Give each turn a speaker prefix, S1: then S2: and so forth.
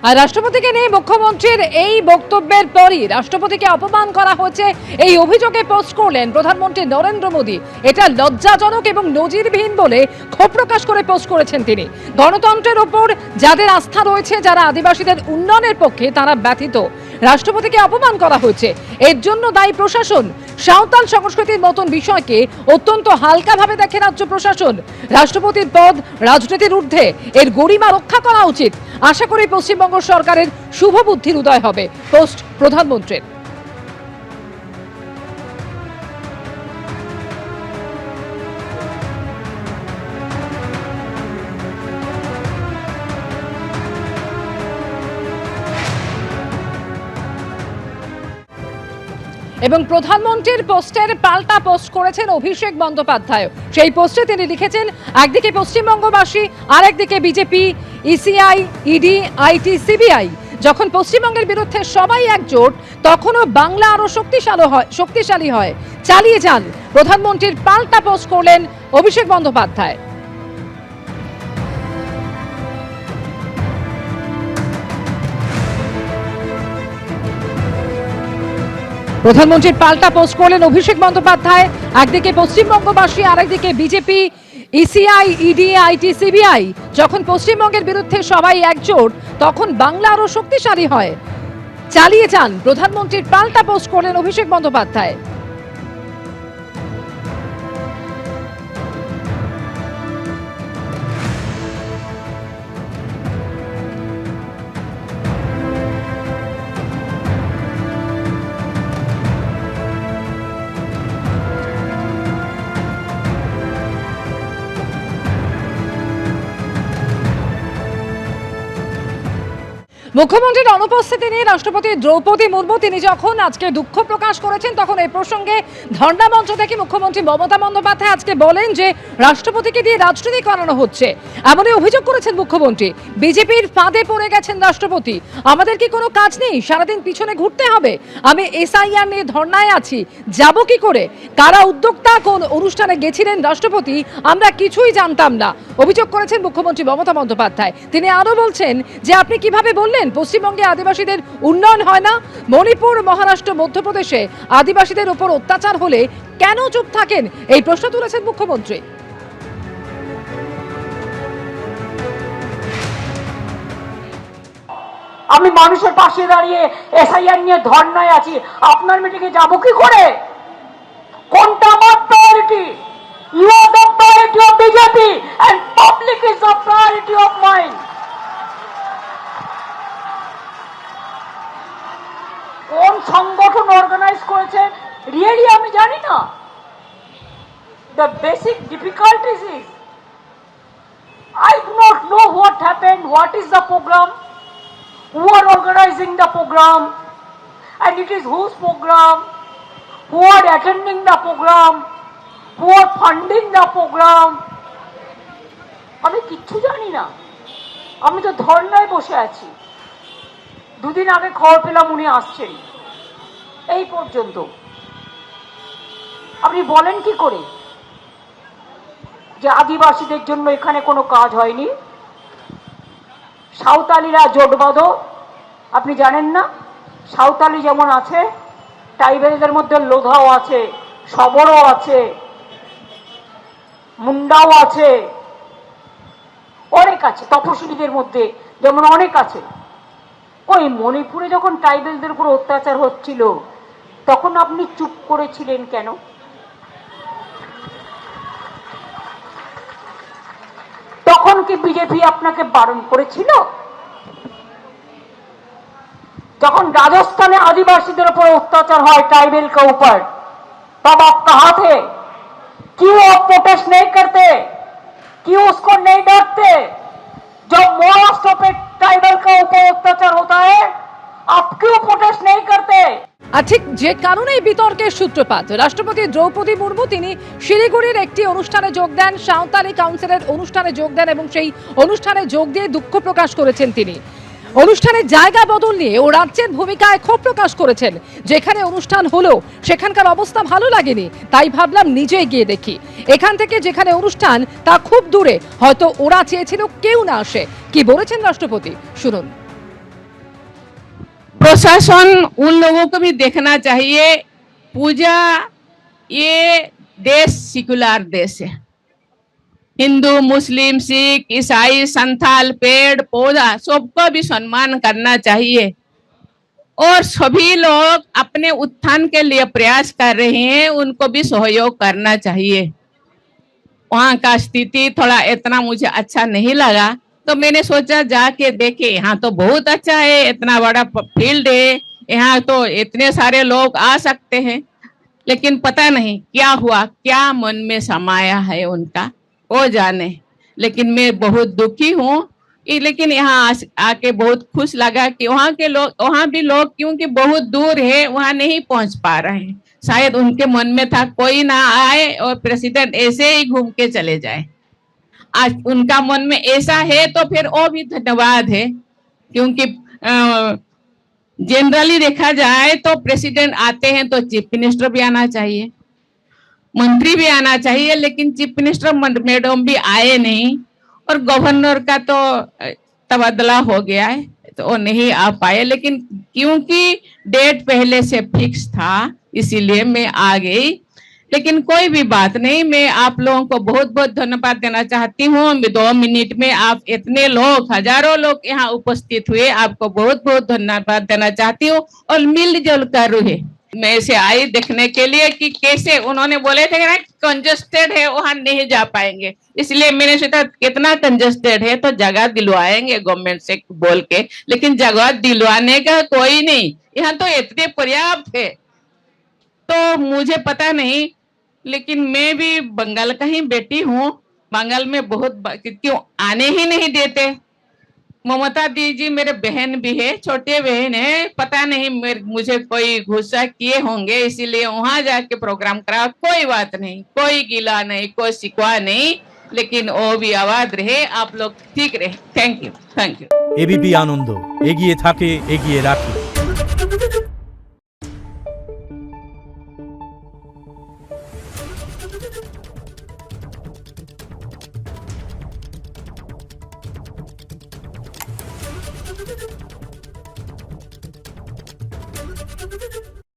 S1: আর রাষ্ট্রপতিকে নিয়ে মুখ্যমন্ত্রীর এই বক্তব্যের পরই রাষ্ট্রপতিকে অপমান করা হয়েছে এই অভিযোগে পোস্ট করলেন প্রধানমন্ত্রী নরেন্দ্র মোদী। এটা লজ্জাজনক এবং নজিরবিহীন বলে ক্ষোভ প্রকাশ করে পোস্ট করেছেন তিনি। গণতন্ত্রের ওপর যাদের আস্থা রয়েছে, যারা আদিবাসীদের উন্নয়নের পক্ষে, তারা ব্যথিত। রাষ্ট্রপতিকে অপমান করা হয়েছে, এর জন্য দায়ী প্রশাসন। সাঁওতাল সংস্কৃতির মতন বিষয়কে অত্যন্ত হালকাভাবে দেখে রাজ্য প্রশাসন। রাষ্ট্রপতির পদ রাজনীতির ঊর্ধ্বে, এর গরিমা রক্ষা করা উচিত। আশা করি পশ্চিমবঙ্গ সরকারের শুভ বুদ্ধির উদয় হবে। পোস্ট প্রধানমন্ত্রীর। এবং প্রধানমন্ত্রীর পোস্টের পাল্টা পোস্ট করেছেন অভিষেক বন্দ্যোপাধ্যায়। সেই পোস্টে তিনি লিখেছেন, একদিকে পশ্চিমবঙ্গবাসী, আরেকদিকে BJP, ECI, ED, IT, CBI. যখন পশ্চিমবঙ্গের বিরুদ্ধে সবাই একজোট, তখনও বাংলা আরো শক্তিশালী হয়। চালিয়ে যান। প্রধানমন্ত্রীর পাল্টা পোস্ট করলেন অভিষেক বন্দ্যোপাধ্যায়। প্রধানমন্ত্রীর পাল্টা পোস্ট করলেন অভিষেক বন্দ্যোপাধ্যায়। একদিকে পশ্চিমবঙ্গবাসী, আরেকদিকে BJP, ECI, ED, IT, CBI. যখন পশ্চিমবঙ্গের বিরুদ্ধে সবাই একজোট, তখন বাংলা আরো শক্তিশালী হয়। চালিয়ে যান। প্রধানমন্ত্রীর পাল্টা পোস্ট করলেন অভিষেক বন্দ্যোপাধ্যায়। মুখ্যমন্ত্রীর অনুপস্থিতি নিয়ে রাষ্ট্রপতি দ্রৌপদী মুর্মু তিনি যখন আজকে দুঃখ প্রকাশ করেছেন, তখন এই প্রসঙ্গে ধর্ণা মঞ্চ থেকে মুখ্যমন্ত্রী মমতা বন্দ্যোপাধ্যায় আজকে বলেন যে রাষ্ট্রপতিকে দিয়ে রাজনীতি করানো হচ্ছে, এমনই অভিযোগ করেছেন মুখ্যমন্ত্রী। বিজেপির ফাঁদে পড়ে গেছেন রাষ্ট্রপতি। আমাদের কি কোনো কাজ নেই? সারাদিন পিছনে ঘুরতে হবে? আমি এসআইআর নিয়ে ধর্ণায় আছি, যাব কি করে? কারা উদ্যোক্তা, কোন অনুষ্ঠানে গেছিলেন রাষ্ট্রপতি, আমরা কিছুই জানতাম না, অভিযোগ করেছেন মুখ্যমন্ত্রী মমতা বন্দ্যোপাধ্যায়। তিনি আরো বলছেন যে আপনি কিভাবে বললেন পশ্চিমবঙ্গে আদিবাসীদের উন্নয়ন হয় না? মণিপুর, মহারাষ্ট্র, মধ্যপ্রদেশে আদিবাসীদের উপর অত্যাচার হলে কেন চুপ থাকেন? এই প্রশ্ন তুলেছেন মুখ্যমন্ত্রী।
S2: আমি মানুষের পাশে দাঁড়িয়ে এসআইআর নিয়ে ধর্নায় আছি, আপনার মিটিংয়ে যাব কি করে? কোনটা আমার priority? You are the priority of BJP and public is the priority of mine. কোন সংগঠন অর্গানাইজ করেছে রিয়েলি আমি জানি না। The basic difficulties is I do not know what happened, what is the program, who are organizing the program, and it is whose program, who are attending the program, who are funding the program. আমি কিচ্ছু জানি না। আমি তো ধর্নায় বসে আছি। দুদিন আগে খবর পেলাম উনি আসছেন, এই পর্যন্ত। আপনি বলেন কি করে যে আদিবাসীদের জন্য এখানে কোনো কাজ হয়নি? সাঁওতালিরা জোট বাঁধো, আপনি জানেন না? সাঁওতালি যেমন আছে, ট্রাইবেলদের মধ্যে লোধাও আছে, সবরও আছে, মুন্ডাও আছে, অনেক আছে। তপশিলীদের মধ্যে যেমন অনেক আছে। ওই মণিপুরে যখন ট্রাইবেলদের উপর অত্যাচার হচ্ছিল, তখন আপনি চুপ করেছিলেন কেন? তখন কি বিজেপি আপনাকে বারণ করেছিল? যখন রাজস্থানে আদিবাসীদের উপর অত্যাচার হয় ट्राइबल के ऊपर, तब आप कहाँ थे? क्यों आप प्रोटेस्ट नहीं करते? क्यों उसको नहीं डांटते? जब महाराष्ट्र पे ट्राइबल का ऊपर अत्याचार होता है, आप क्यों प्रोटेस्ट नहीं करते?
S1: আর ঠিক যে কারণে এই বিতর্কের সূত্রপাত, রাষ্ট্রপতি দ্রৌপদী মুর্মু তিনি শিলিগুড়ির একটি অনুষ্ঠানে যোগ দেন, সাঁওতালি কাউন্সিলের অনুষ্ঠানে যোগ দেন এবং সেই অনুষ্ঠানে যোগ দিয়ে দুঃখ প্রকাশ করেছেন তিনি। অনুষ্ঠানের জায়গা বদল নিয়ে ও রাজ্যের ভূমিকায় ক্ষোভ প্রকাশ করেছেন। যেখানে অনুষ্ঠান হলো সেখানকার অবস্থা ভালো লাগেনি, তাই ভাবলাম নিজে গিয়ে দেখি। এখান থেকে যেখানে অনুষ্ঠান তা খুব দূরে, হয়তো ওরা চেয়েছিল কেউ না আসে। কি বলেছেন রাষ্ট্রপতি, শুনুন।
S3: प्रशासन उन लोगों को भी देखना चाहिए। पूजा, ये देश सेकुलर देश है। हिंदू, मुस्लिम, सिख, ईसाई, संथाल, पेड़ पौधा सबको भी सम्मान करना चाहिए और सभी लोग अपने उत्थान के लिए प्रयास कर रहे हैं, उनको भी सहयोग करना चाहिए। वहाँ का स्थिति थोड़ा इतना मुझे अच्छा नहीं लगा, तो मैंने सोचा जाके देखे। यहाँ तो बहुत अच्छा है, इतना बड़ा फील्ड है, यहाँ तो इतने सारे लोग आ सकते हैं। लेकिन पता नहीं क्या हुआ, क्या मन में समाया है उनका, वो जाने। लेकिन मैं बहुत दुखी हूँ। लेकिन यहाँ आके बहुत खुश लगा कि वहाँ के लोग, वहाँ भी लोग क्योंकि बहुत दूर है, वहाँ नहीं पहुँच पा रहे हैं। शायद उनके मन में था कोई ना आए और प्रेसिडेंट ऐसे ही घूम के चले जाए। आज उनका मन में ऐसा है तो फिर वो भी धन्यवाद है, क्योंकि जनरली देखा जाए तो प्रेसिडेंट आते हैं तो चीफ मिनिस्टर भी आना चाहिए, मंत्री भी आना चाहिए, लेकिन चीफ मिनिस्टर मैडम भी आए नहीं और गवर्नर का तो तबादला हो गया है तो वो नहीं आ पाए। लेकिन क्योंकि डेट पहले से फिक्स था इसीलिए मैं आ गई। लेकिन कोई भी बात नहीं, मैं आप लोगों को बहुत बहुत धन्यवाद देना चाहती हूँ। 2 मिनट में आप इतने लोग, हजारों लोग यहाँ उपस्थित हुए, आपको बहुत बहुत धन्यवाद देना चाहती हूँ। और मिलजुल कर रहे, मैं ऐसे आई देखने के लिए कि कैसे उन्होंने बोले थे ना कंजेस्टेड है, वहां नहीं जा पाएंगे, इसलिए मैंने सोचा कितना कंजेस्टेड है तो जगह दिलवाएंगे गवर्नमेंट से बोल के। लेकिन जगह दिलवाने का कोई नहीं, यहाँ तो इतने पर्याप्त है। तो मुझे पता नहीं, लेकिन मैं भी बंगाल का ही बेटी हूँ। बंगाल में बहुत क्यों आने ही नहीं देते। ममता दीदी मेरे बहन भी है, छोटे बहन है, पता नहीं मुझे कोई गुस्सा किए होंगे इसीलिए वहां जाके प्रोग्राम करा। कोई बात नहीं, कोई गिला नहीं, कोई शिकवा नहीं, लेकिन वो भी आवाज रहे, आप लोग ठीक रहे। Thank you, thank you.
S4: ABP Ananda एगिए थाके, एगिए राखे।
S5: Thank you.